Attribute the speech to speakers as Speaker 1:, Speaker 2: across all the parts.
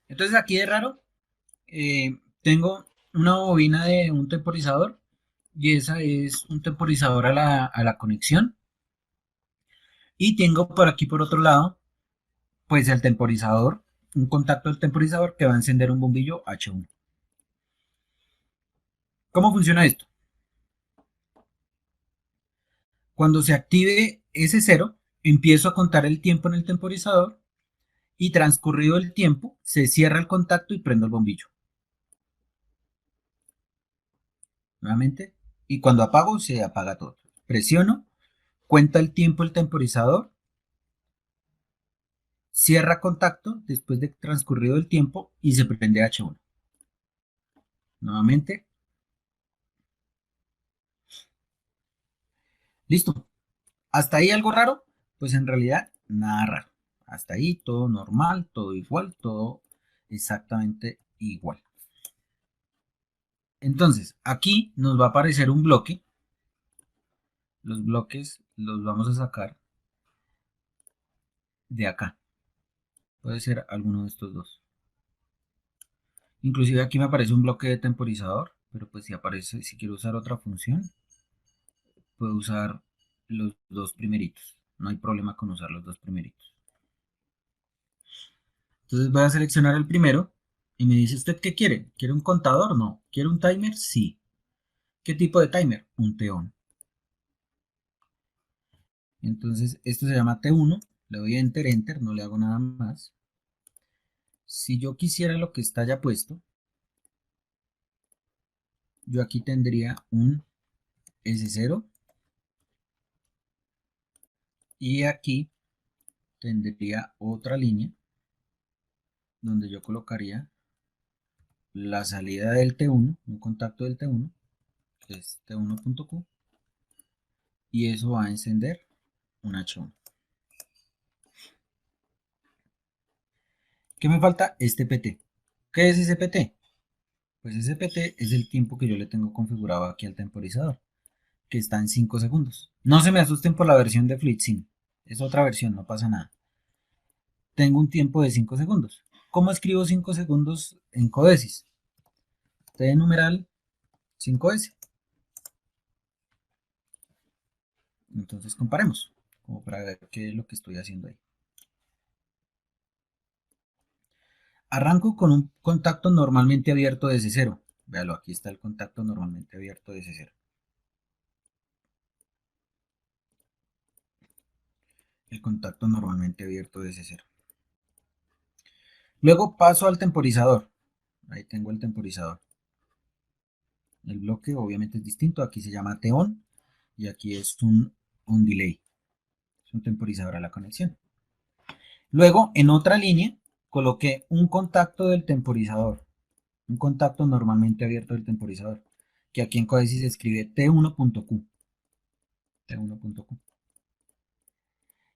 Speaker 1: Entonces aquí de raro, tengo una bobina de un temporizador y esa es un temporizador a la conexión. Y tengo por aquí por otro lado, pues el temporizador, un contacto del temporizador que va a encender un bombillo H1. ¿Cómo funciona esto? Cuando se active ese cero, empiezo a contar el tiempo en el temporizador y transcurrido el tiempo, se cierra el contacto y prendo el bombillo. Nuevamente. Y cuando apago, se apaga todo. Presiono, cuenta el tiempo el temporizador, cierra contacto después de transcurrido el tiempo y se prende H1. Nuevamente. Listo. ¿Hasta ahí algo raro? Pues en realidad nada raro. Hasta ahí todo normal, todo igual, todo exactamente igual. Entonces, aquí nos va a aparecer un bloque. Los bloques los vamos a sacar de acá. Puede ser alguno de estos dos. Inclusive aquí me aparece un bloque de temporizador, pero pues si aparece, si quiero usar otra función, puedo usar los dos primeritos. No hay problema con usar los dos primeritos. Entonces voy a seleccionar el primero y me dice, ¿usted qué quiere? ¿Quiere un contador? No. ¿Quiere un timer? Sí. ¿Qué tipo de timer? Un T-on. Entonces esto se llama T1, le doy Enter, Enter, no le hago nada más. Si yo quisiera lo que está ya puesto, yo aquí tendría un S0 y aquí tendría otra línea donde yo colocaría la salida del T1, un contacto del T1, que es T1.Q, y eso va a encender un H1. ¿Qué me falta? Este PT. ¿Qué es ese PT? Pues ese PT es el tiempo que yo le tengo configurado aquí al temporizador, que está en 5 segundos. No se me asusten por la versión de FluidSim, es otra versión, no pasa nada. Tengo un tiempo de 5 segundos. ¿Cómo escribo 5 segundos en Codesis? T de numeral 5S. Entonces comparemos, como para ver qué es lo que estoy haciendo ahí. Arranco con un contacto normalmente abierto desde cero. Véalo, aquí está el contacto normalmente abierto desde cero. El contacto normalmente abierto desde cero. Luego paso al temporizador. Ahí tengo el temporizador. El bloque obviamente es distinto. Aquí se llama T-on y aquí es un delay. Es un temporizador a la conexión. Luego, en otra línea, coloqué un contacto del temporizador. Un contacto normalmente abierto del temporizador. Que aquí en Codesis se escribe T1.Q. T1.Q.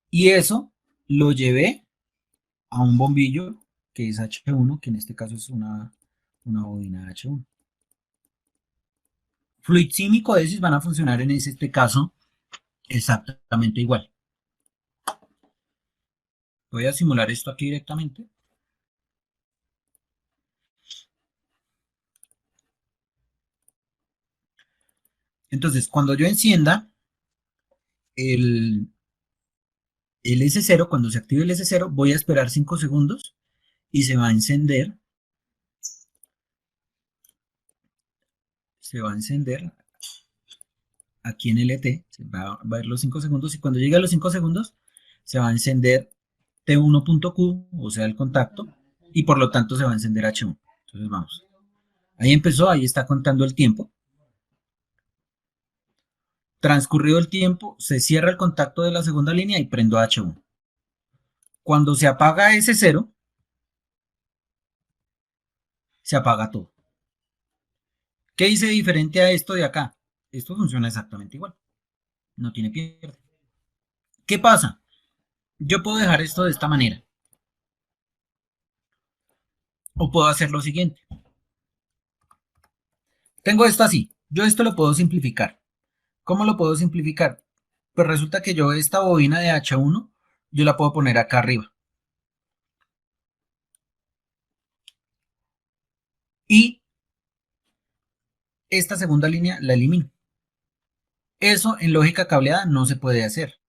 Speaker 1: Y eso lo llevé a un bombillo que es H1, que en este caso es una bobina H1. FluidSim y Codesis van a funcionar en este caso exactamente igual. Voy a simular esto aquí directamente. Entonces, cuando yo encienda el, el S0, cuando se active el S0, voy a esperar 5 segundos y se va a encender. Se va a encender aquí en LT, se va a ver los 5 segundos y cuando llegue a los 5 segundos se va a encender T1.Q, o sea el contacto, y por lo tanto se va a encender H1. Entonces vamos. Ahí empezó, ahí está contando el tiempo. Transcurrido el tiempo, se cierra el contacto de la segunda línea y prendo H1. Cuando se apaga ese cero, se apaga todo. ¿Qué hice diferente a esto de acá? Esto funciona exactamente igual. No tiene pierde. ¿Qué pasa? Yo puedo dejar esto de esta manera. O puedo hacer lo siguiente. Tengo esto así. Yo esto lo puedo simplificar. ¿Cómo lo puedo simplificar? Pues resulta que yo esta bobina de H1, yo la puedo poner acá arriba. esta segunda línea la elimino. Eso en lógica cableada no se puede hacer.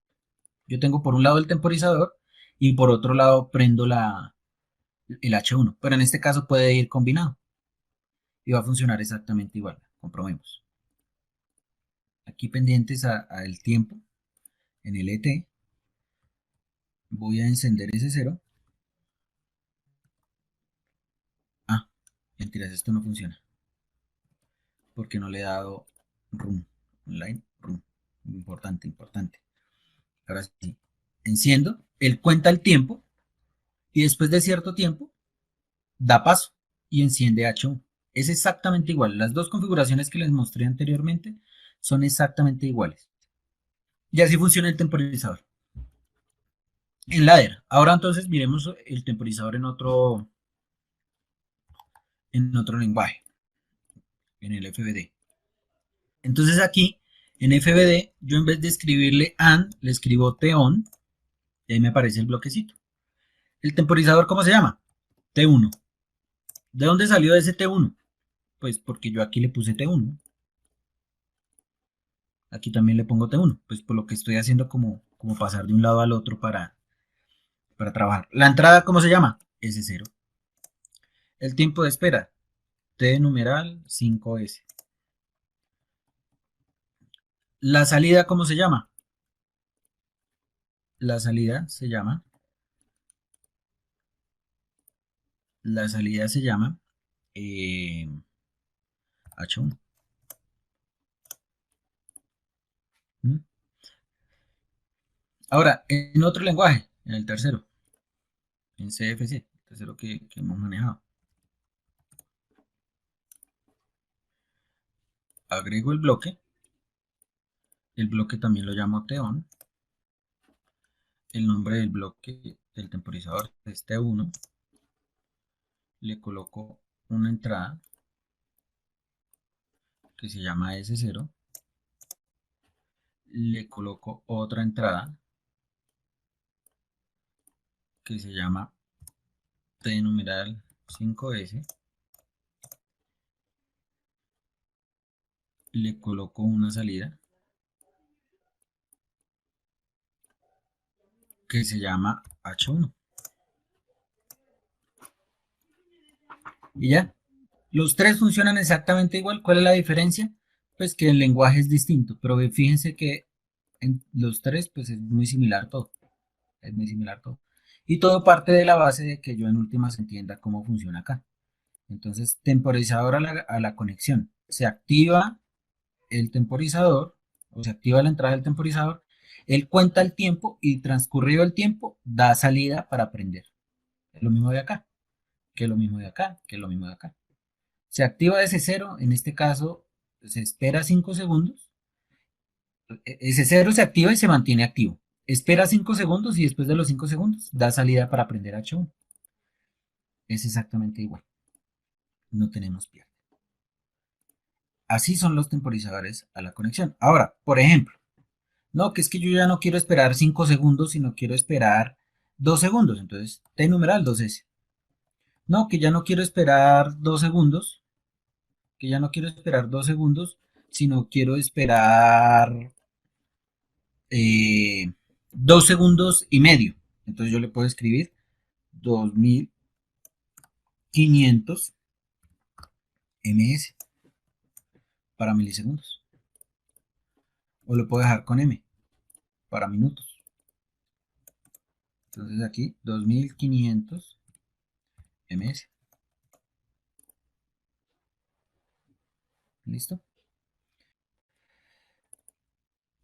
Speaker 1: Yo tengo por un lado el temporizador y por otro lado prendo el H1, pero en este caso puede ir combinado y va a funcionar exactamente igual. Comprobemos. Aquí pendientes al tiempo en el ET, voy a encender ese 0. Ah, mentiras, esto no funciona porque no le he dado room, online room. Importante, importante. Ahora sí, enciendo, él cuenta el tiempo y después de cierto tiempo da paso y enciende H1. Es exactamente igual. Las dos configuraciones que les mostré anteriormente son exactamente iguales. Y así funciona el temporizador. En ladder. Ahora entonces miremos el temporizador en otro lenguaje, en el FBD. Entonces aquí, en FBD, yo en vez de escribirle AND, le escribo TON y ahí me aparece el bloquecito. ¿El temporizador cómo se llama? T1. ¿De dónde salió ese T1? Pues porque yo aquí le puse T1. Aquí también le pongo T1, pues por lo que estoy haciendo como pasar de un lado al otro para trabajar. ¿La entrada cómo se llama? S0. El tiempo de espera, T numeral 5S. ¿La salida cómo se llama? La salida se llama H1. ¿Mm? Ahora, en otro lenguaje, en el tercero, en CFC, el tercero que hemos manejado. Agrego el bloque también lo llamo TON, el nombre del bloque del temporizador es T1, le coloco una entrada que se llama S0, le coloco otra entrada que se llama T numeral 5S, le coloco una salida que se llama H1 y ya. Los tres funcionan exactamente igual. ¿Cuál es la diferencia? Pues que el lenguaje es distinto, pero fíjense que en los tres pues es muy similar todo. Es muy similar todo. Y todo parte de la base de que yo en últimas entienda cómo funciona acá. Entonces, temporizador a la conexión. Se activa el temporizador, o se activa la entrada del temporizador, él cuenta el tiempo y transcurrido el tiempo da salida para prender. Es lo mismo de acá, que es lo mismo de acá, que es lo mismo de acá. Se activa ese 0, en este caso se espera 5 segundos, ese 0 se activa y se mantiene activo. Espera 5 segundos y después de los 5 segundos da salida para prender H1. Es exactamente igual, no tenemos pierde. Así son los temporizadores a la conexión. Ahora, por ejemplo, no, que es que yo ya no quiero esperar 5 segundos, sino quiero esperar 2 segundos. Entonces, T numeral 2S. No, que ya no quiero esperar 2 segundos, sino quiero esperar 2 segundos y medio. Entonces yo le puedo escribir 2500 ms para milisegundos. O lo puedo dejar con m para minutos. Entonces aquí 2500 ms. ¿Listo?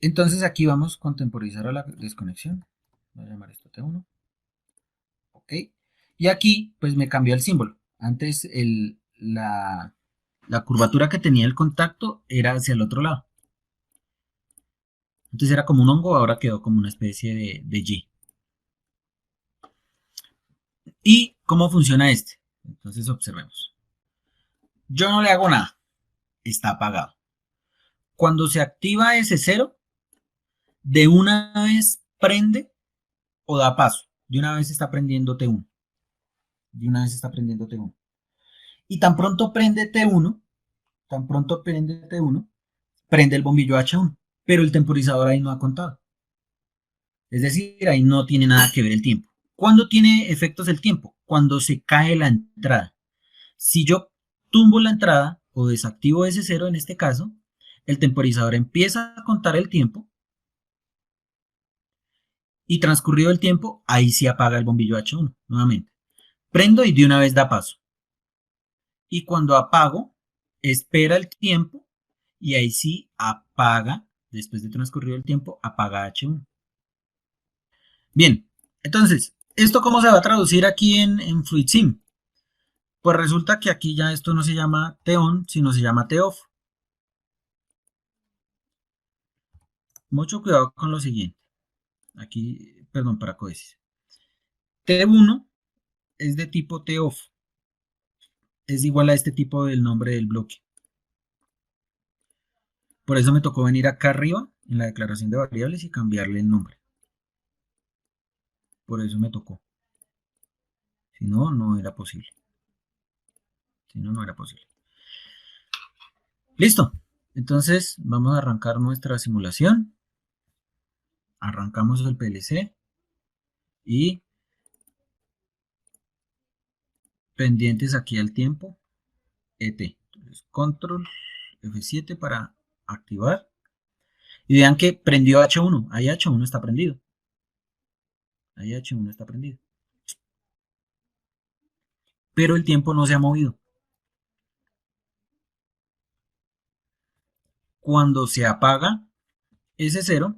Speaker 1: Entonces aquí vamos con temporizar a la desconexión. Voy a llamar esto T1. Ok. Y aquí pues me cambió el símbolo. Antes la curvatura que tenía el contacto era hacia el otro lado. Entonces era como un hongo, ahora quedó como una especie de Y. ¿Y cómo funciona este? Entonces observemos. Yo no le hago nada. Está apagado. Cuando se activa ese 0, de una vez prende o da paso. De una vez está prendiendo T1. De una vez está prendiendo T1. Y tan pronto prende T1, Tan pronto prende T1, prende el bombillo H1, pero el temporizador ahí no ha contado. Es decir, ahí no tiene nada que ver el tiempo. ¿Cuándo tiene efectos el tiempo? Cuando se cae la entrada. Si yo tumbo la entrada o desactivo ese cero en este caso, el temporizador empieza a contar el tiempo y transcurrido el tiempo, ahí sí apaga el bombillo H1 nuevamente. Prendo y de una vez da paso. Y cuando apago, espera el tiempo y ahí sí apaga, después de transcurrido el tiempo, apaga H1. Bien, entonces, ¿esto cómo se va a traducir aquí en FluidSim? Pues resulta que aquí ya esto no se llama T-on, sino se llama T-off. Mucho cuidado con lo siguiente. Aquí, perdón, para códices. T1 es de tipo T-off. Es igual a este tipo del nombre del bloque. Por eso me tocó venir acá arriba, en la declaración de variables, y cambiarle el nombre. Por eso me tocó. Si no, no era posible. Si no, no era posible. Listo. Entonces, vamos a arrancar nuestra simulación. Arrancamos el PLC y pendientes aquí al tiempo, ET. Entonces, control F7 para activar. Y vean que prendió H1. Ahí H1 está prendido. Ahí H1 está prendido. Pero el tiempo no se ha movido. Cuando se apaga ese cero,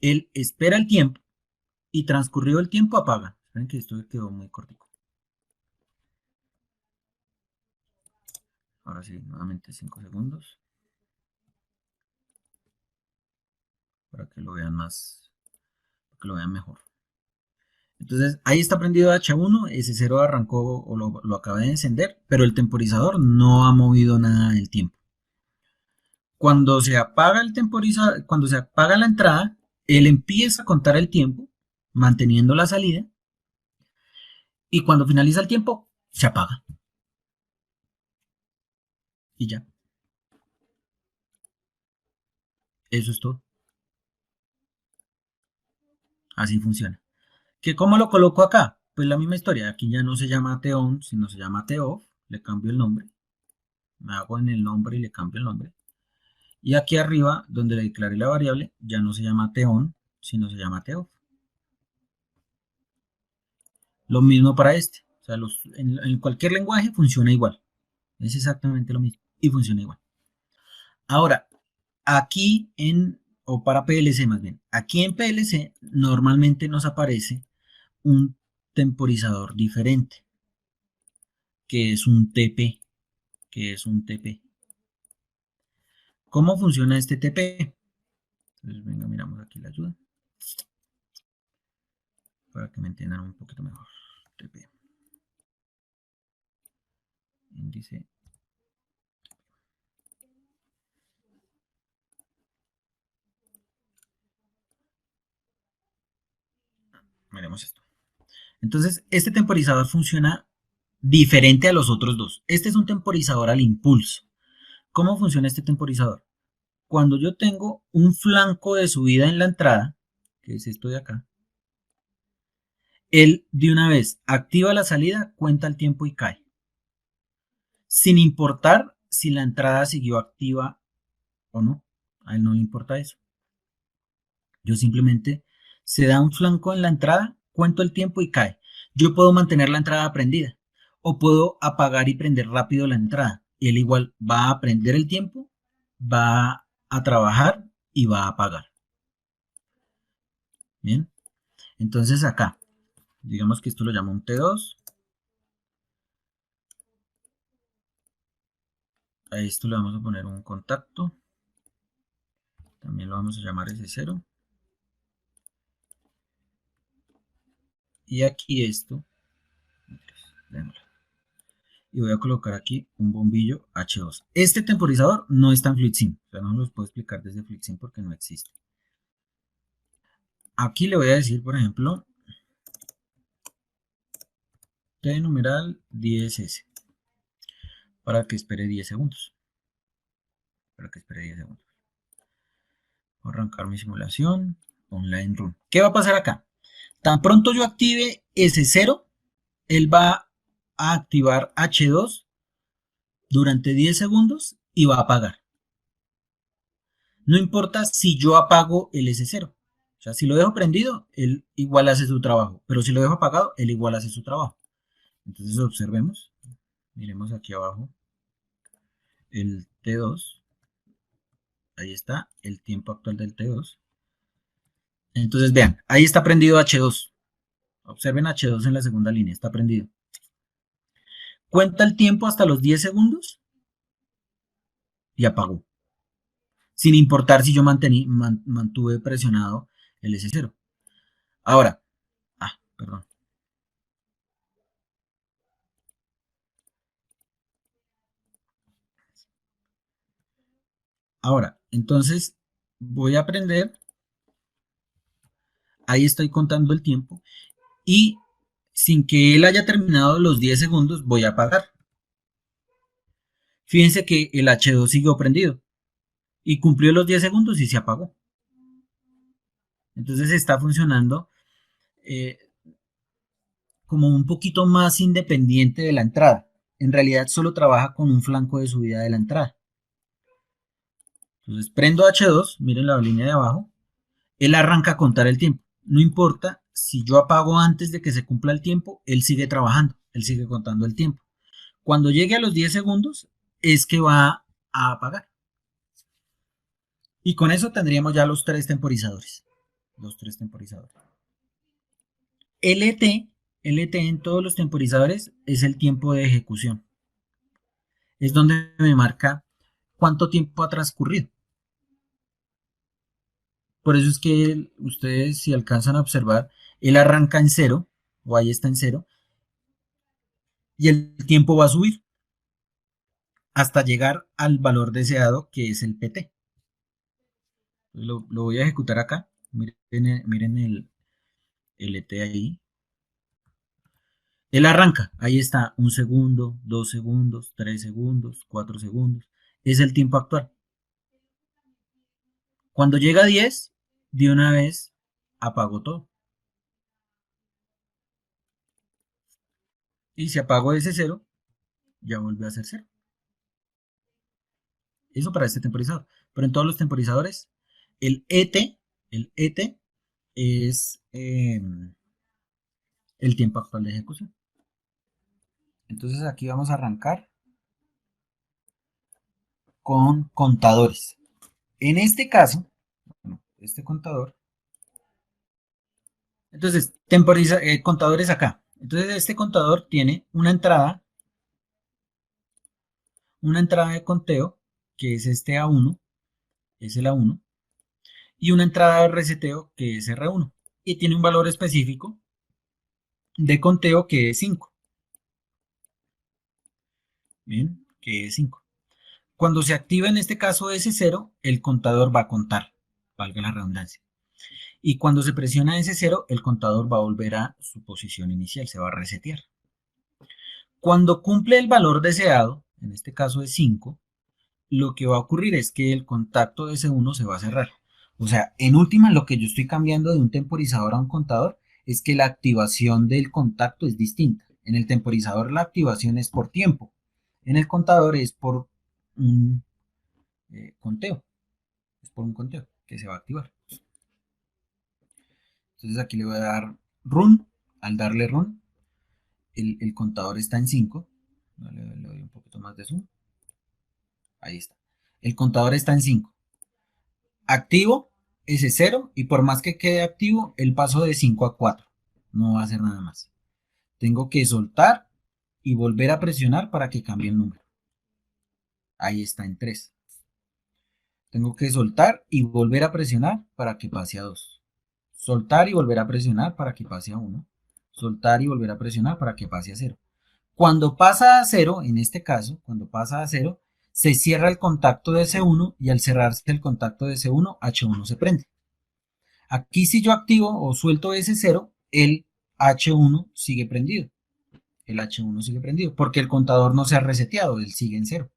Speaker 1: él espera el tiempo y transcurrido el tiempo apaga. Esperen que esto quedó muy cortico. Ahora sí, nuevamente 5 segundos. Para que lo vean más, para que lo vean mejor. Entonces ahí está prendido H1, ese 0 arrancó o lo acaba de encender, pero el temporizador no ha movido nada del tiempo. Cuando se apaga el temporizador, cuando se apaga la entrada, él empieza a contar el tiempo, manteniendo la salida, y cuando finaliza el tiempo, se apaga. Y ya. Eso es todo. Así funciona. ¿Que cómo lo coloco acá? Pues la misma historia. Aquí ya no se llama T-on, sino se llama T-off. Le cambio el nombre. Me hago en el nombre y le cambio el nombre. Y aquí arriba, donde le declaré la variable, ya no se llama T-on, sino se llama T-off. Lo mismo para este. O sea, en cualquier lenguaje funciona igual. Es exactamente lo mismo. Y funciona igual. Ahora, aquí o para PLC más bien, aquí en PLC normalmente nos aparece un temporizador diferente, que es un TP, ¿Cómo funciona este TP? Entonces, venga, miramos aquí la ayuda, para que me entiendan un poquito mejor. TP, índice. Miremos esto. Entonces, este temporizador funciona diferente a los otros dos. Este es un temporizador al impulso. ¿Cómo funciona este temporizador? Cuando yo tengo un flanco de subida en la entrada, que es esto de acá, él de una vez activa la salida, cuenta el tiempo y cae. Sin importar si la entrada siguió activa o no. A él no le importa eso. Yo simplemente se da un flanco en la entrada, cuento el tiempo y cae. Yo puedo mantener la entrada prendida o puedo apagar y prender rápido la entrada. Y él igual va a prender el tiempo, va a trabajar y va a apagar. Bien, entonces acá, digamos que esto lo llamo un T2. A esto le vamos a poner un contacto. También lo vamos a llamar S0. Y aquí esto, y voy a colocar aquí un bombillo H2. Este temporizador no está en FluidSim, o sea, no los puedo explicar desde FluidSim porque no existe. Aquí le voy a decir, por ejemplo, T numeral 10S, para que espere 10 segundos. Para que espere 10 segundos. Voy a arrancar mi simulación. Online run. ¿Qué va a pasar acá? Tan pronto yo active S0, él va a activar H2 durante 10 segundos y va a apagar. No importa si yo apago el S0. O sea, si lo dejo prendido, él igual hace su trabajo. Pero si lo dejo apagado, él igual hace su trabajo. Entonces observemos. Miremos aquí abajo. El T2. Ahí está el tiempo actual del T2. Entonces vean, ahí está prendido H2. Observen H2 en la segunda línea, está prendido. Cuenta el tiempo hasta los 10 segundos y apagó. Sin importar si yo mantuve presionado el S0. Ahora, perdón. Ahora, entonces voy a prender. Ahí estoy contando el tiempo. Y sin que él haya terminado los 10 segundos, voy a apagar. Fíjense que el H2 siguió prendido. Y cumplió los 10 segundos y se apagó. Entonces está funcionando como un poquito más independiente de la entrada. En realidad solo trabaja con un flanco de subida de la entrada. Entonces prendo H2, miren la línea de abajo, él arranca a contar el tiempo. No importa si yo apago antes de que se cumpla el tiempo, él sigue trabajando, él sigue contando el tiempo. Cuando llegue a los 10 segundos es que va a apagar. Y con eso tendríamos ya los tres temporizadores. Los tres temporizadores. LT, LT en todos los temporizadores es el tiempo de ejecución. Es donde me marca cuánto tiempo ha transcurrido. Por eso es que ustedes, si alcanzan a observar, él arranca en 0, o ahí está en 0, y el tiempo va a subir hasta llegar al valor deseado, que es el PT. Lo voy a ejecutar acá. Miren el LT ahí. Él arranca, ahí está, 1 segundo, 2 segundos, 3 segundos, 4 segundos. Es el tiempo actual. Cuando llega a 10, de una vez apagó todo. Y si apago ese 0, ya vuelve a ser 0. Eso para este temporizador. Pero en todos los temporizadores, el ET es el tiempo actual de ejecución. Entonces aquí vamos a arrancar con contadores. En este caso, este contador, entonces contadores acá. Entonces este contador tiene una entrada de conteo, que es este A1, es el A1, y una entrada de reseteo, que es R1, y tiene un valor específico de conteo que es 5. Bien, que es 5. Cuando se activa en este caso S0, el contador va a contar, valga la redundancia. Y cuando se presiona S0, el contador va a volver a su posición inicial, se va a resetear. Cuando cumple el valor deseado, en este caso es 5, lo que va a ocurrir es que el contacto de S1 se va a cerrar. O sea, en última, lo que yo estoy cambiando de un temporizador a un contador es que la activación del contacto es distinta. En el temporizador la activación es por tiempo. En el contador es por un conteo. Es por un conteo que se va a activar. Entonces aquí le voy a dar run. Al darle run, el contador está en 5. Le doy un poquito más de zoom. Ahí está. El contador está en 5. Activo ese 0 y por más que quede activo, el paso de 5 a 4. No va a hacer nada más. Tengo que soltar y volver a presionar para que cambie el número. Ahí está en 3. Tengo que soltar y volver a presionar para que pase a 2. Soltar y volver a presionar para que pase a 1. Soltar y volver a presionar para que pase a 0. Cuando pasa a 0, en este caso, cuando pasa a 0, se cierra el contacto de S1 y al cerrarse el contacto de S1, H1 se prende. Aquí si yo activo o suelto S0, el H1 sigue prendido. El H1 sigue prendido porque el contador no se ha reseteado, él sigue en 0.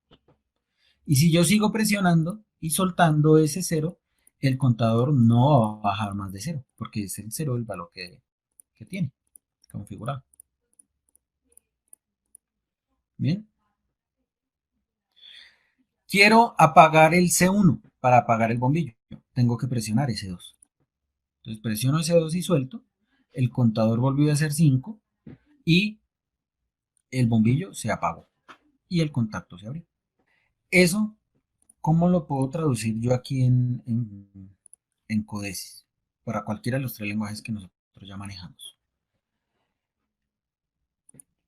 Speaker 1: Y si yo sigo presionando y soltando ese cero, el contador no va a bajar más de cero, porque es el cero el valor que tiene configurado. Bien. Quiero apagar el C1 para apagar el bombillo. Tengo que presionar S2. Entonces presiono S2 y suelto. El contador volvió a ser 5 y el bombillo se apagó y el contacto se abrió. Eso, ¿cómo lo puedo traducir yo aquí en Codesis? Para cualquiera de los tres lenguajes que nosotros ya manejamos.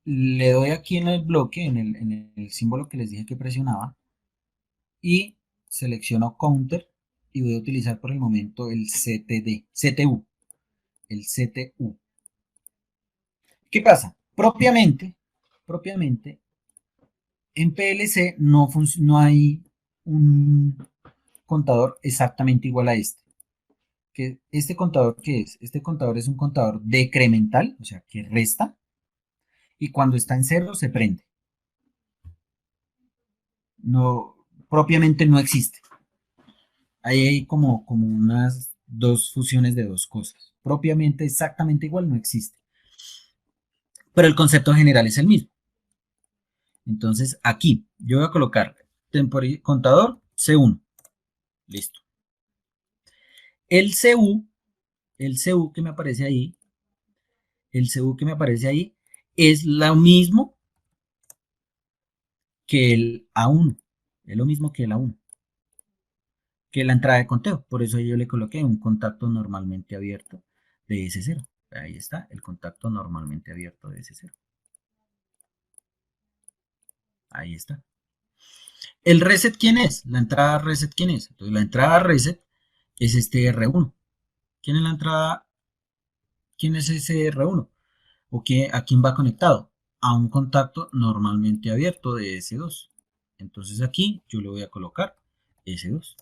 Speaker 1: Le doy aquí en el bloque, en el símbolo que les dije que presionaba, y selecciono Counter y voy a utilizar por el momento el CTU. El CTU. ¿Qué pasa? Propiamente en PLC no hay un contador exactamente igual a este. ¿Este contador qué es? Este contador es un contador decremental, o sea, que resta, y cuando está en cero se prende. No, propiamente no existe. Ahí hay como unas dos fusiones de dos cosas. Propiamente exactamente igual no existe. Pero el concepto general es el mismo. Entonces aquí yo voy a colocar contador C1. Listo. El CU, el CU que me aparece ahí, el CU que me aparece ahí es lo mismo que el A1. Es lo mismo que el A1. Que la entrada de conteo. Por eso yo le coloqué un contacto normalmente abierto de S0. Ahí está, el contacto normalmente abierto de S0. Ahí está. ¿El reset quién es? La entrada reset quién es? Entonces la entrada reset es este R1. ¿Quién es la entrada? ¿Quién es ese R1? ¿O a quién va conectado? A un contacto normalmente abierto de S2. Entonces aquí yo le voy a colocar S2.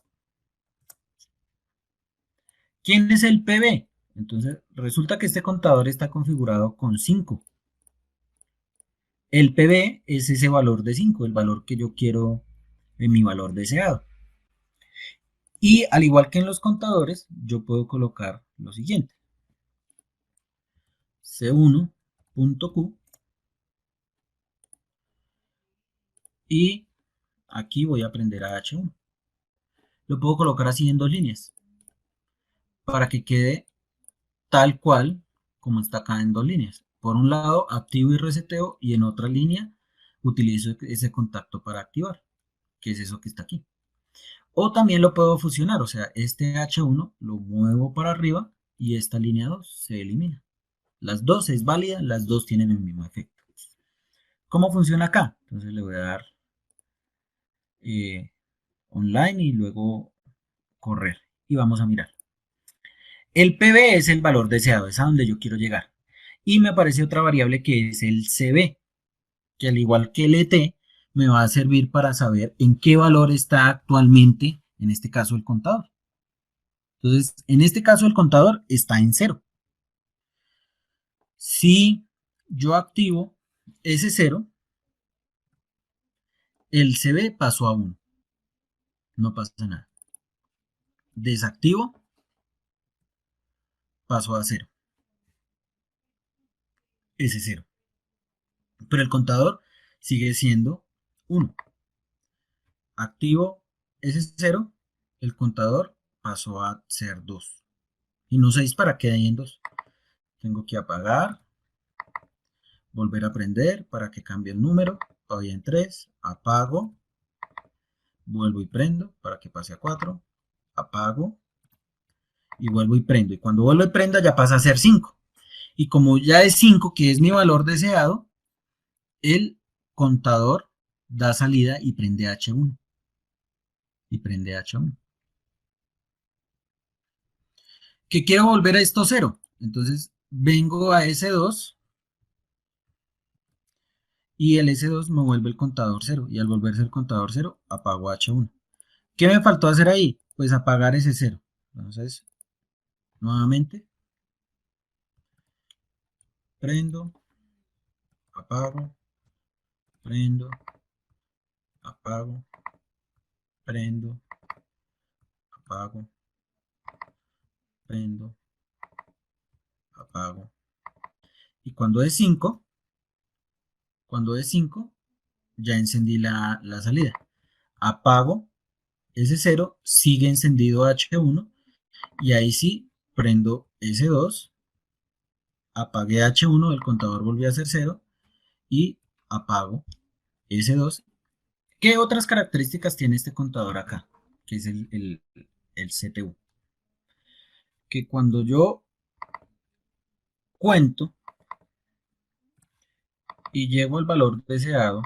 Speaker 1: ¿Quién es el PB? Entonces resulta que este contador está configurado con 5. El PB es ese valor de 5, el valor que yo quiero en mi valor deseado. Y al igual que en los contadores, yo puedo colocar lo siguiente. C1.Q y aquí voy a prender a H1. Lo puedo colocar así en dos líneas para que quede tal cual como está acá en dos líneas. Por un lado activo y reseteo y en otra línea utilizo ese contacto para activar, que es eso que está aquí. O también lo puedo fusionar, o sea, este H1 lo muevo para arriba y esta línea 2 se elimina. Las dos es válida, las dos tienen el mismo efecto. ¿Cómo funciona acá? Entonces le voy a dar online y luego correr y vamos a mirar. El PB es el valor deseado, es a donde yo quiero llegar. Y me aparece otra variable que es el CB, que al igual que el ET, me va a servir para saber en qué valor está actualmente, en este caso, el contador. Entonces, en este caso, el contador está en cero. Si yo activo ese cero, el CB pasó a 1. No pasa nada. Desactivo, pasó a 0. Ese 0. Pero el contador sigue siendo 1. Activo ese 0, el contador pasó a ser 2. Y no se dispara, queda ahí en 2. Tengo que apagar, volver a prender para que cambie el número. Voy en 3, apago, vuelvo y prendo para que pase a 4, apago y vuelvo y prendo. Y cuando vuelvo y prenda ya pasa a ser 5. Y como ya es 5, que es mi valor deseado, el contador da salida y prende H1. Y prende H1. Que quiero volver a esto 0. Entonces vengo a S2 y el S2 me vuelve el contador 0. Y al volverse el contador 0, apago H1. ¿Qué me faltó hacer ahí? Pues apagar ese 0. Entonces, nuevamente, prendo, apago, prendo, apago, prendo, apago, prendo, apago. Y cuando es 5, ya encendí la salida. Apago S0, sigue encendido H1 y ahí sí prendo S2, apagué H1, el contador volvió a ser 0 y apago S2. ¿Qué otras características tiene este contador acá? Que es el CTU. Que cuando yo cuento y llego al valor deseado,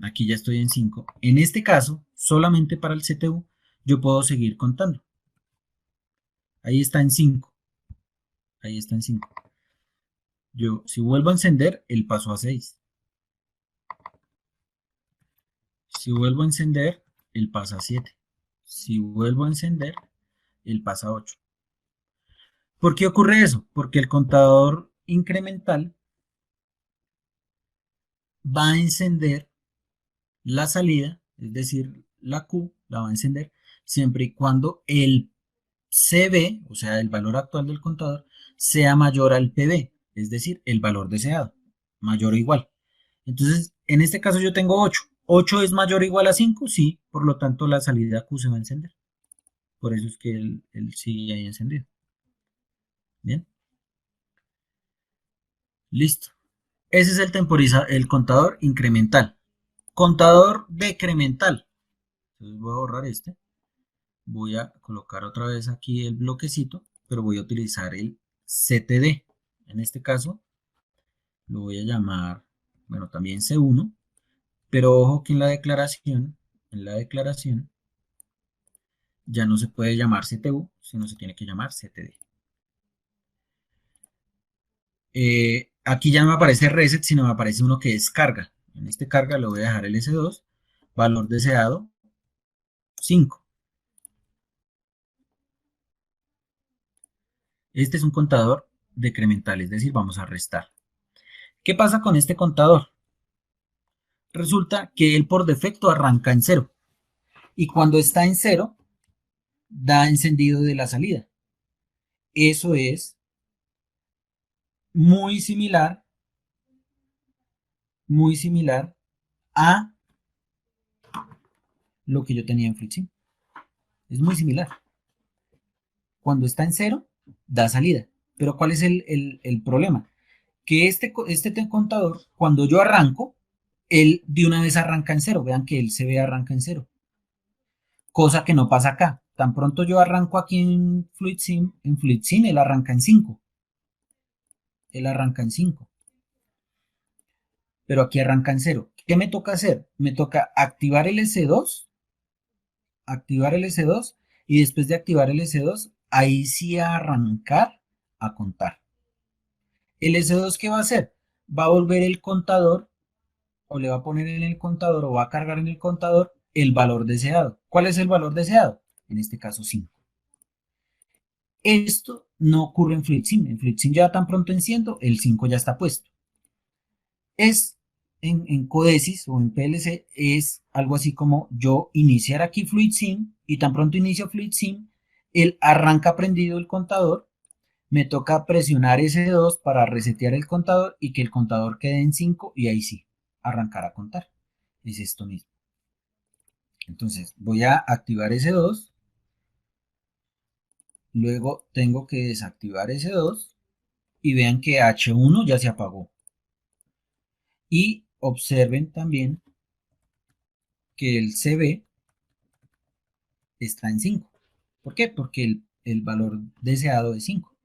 Speaker 1: aquí ya estoy en 5. En este caso, solamente para el CTU, yo puedo seguir contando. Ahí está en 5. Ahí está en 5. Yo, si vuelvo a encender, él pasó a 6. Si vuelvo a encender, él pasa a 7. Si vuelvo a encender, él pasa a 8. ¿Por qué ocurre eso? Porque el contador incremental va a encender la salida, es decir, la Q la va a encender siempre y cuando el CB, o sea, el valor actual del contador, sea mayor al PB, es decir, el valor deseado, mayor o igual. Entonces, en este caso yo tengo 8. 8 es mayor o igual a 5, sí, por lo tanto la salida Q se va a encender. Por eso es que él sigue ahí encendido. Bien, listo. Ese es el contador incremental. Contador decremental. Entonces voy a borrar este. Voy a colocar otra vez aquí el bloquecito, pero voy a utilizar el CTD. En este caso lo voy a llamar, bueno, también C1, pero ojo que en la declaración ya no se puede llamar CTU, sino se tiene que llamar CTD. Aquí ya no me aparece reset, sino me aparece uno que es carga. En este carga le voy a dejar el S2, valor deseado 5. Este es un contador decremental, es decir, vamos a restar. ¿Qué pasa con este contador? Resulta que él por defecto arranca en 0 y cuando está en 0 da encendido de la salida. Eso es muy similar, muy similar a lo que yo tenía en FluidSim. Es muy similar. Cuando está en 0 da salida. Pero ¿cuál es el problema? Que este contador, cuando yo arranco, él de una vez arranca en 0. Vean que él se ve arranca en 0. Cosa que no pasa acá. Tan pronto yo arranco aquí en FluidSim él arranca en 5. Él arranca en 5. Pero aquí arranca en 0. ¿Qué me toca hacer? Me toca activar el S2 y después de activar el S2, ahí sí arrancar a contar. ¿El S2 qué va a hacer? Va a volver el contador o le va a poner en el contador o va a cargar en el contador el valor deseado. ¿Cuál es el valor deseado? En este caso 5. Esto no ocurre en FluidSim. En FluidSim ya tan pronto enciendo, el 5 ya está puesto. Es en Codesis o en PLC es algo así como yo iniciar aquí FluidSim y tan pronto inicio FluidSim, él arranca prendido el contador, me toca presionar S2 para resetear el contador y que el contador quede en 5 y ahí sí, arrancar a contar. Es esto mismo. Entonces voy a activar S2, luego tengo que desactivar S2 y vean que H1 ya se apagó. Y observen también que el CB está en 5. ¿Por qué? Porque el valor deseado es 5.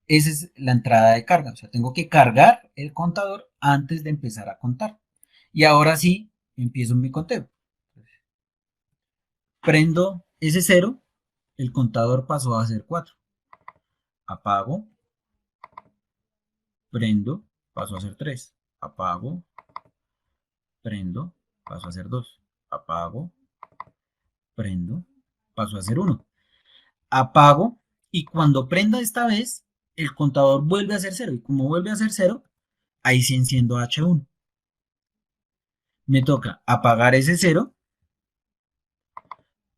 Speaker 1: Esa es la entrada de carga. O sea, tengo que cargar el contador antes de empezar a contar. Y ahora sí, empiezo mi conteo. Prendo ese 0, el contador pasó a ser 4. Apago, prendo, pasó a ser 3. Apago, prendo, pasó a ser 2. Apago, prendo, pasó a ser 1. Apago Y cuando prenda esta vez, el contador vuelve a ser cero. Y como vuelve a ser cero, ahí sí enciendo H1. Me toca apagar ese cero,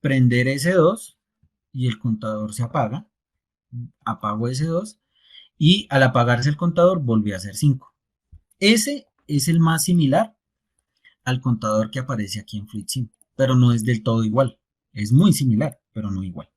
Speaker 1: prender ese 2 y el contador se apaga. Apago ese 2 y al apagarse el contador volvió a ser 5. Ese es el más similar al contador que aparece aquí en FluidSim, pero no es del todo igual. Es muy similar, pero no igual.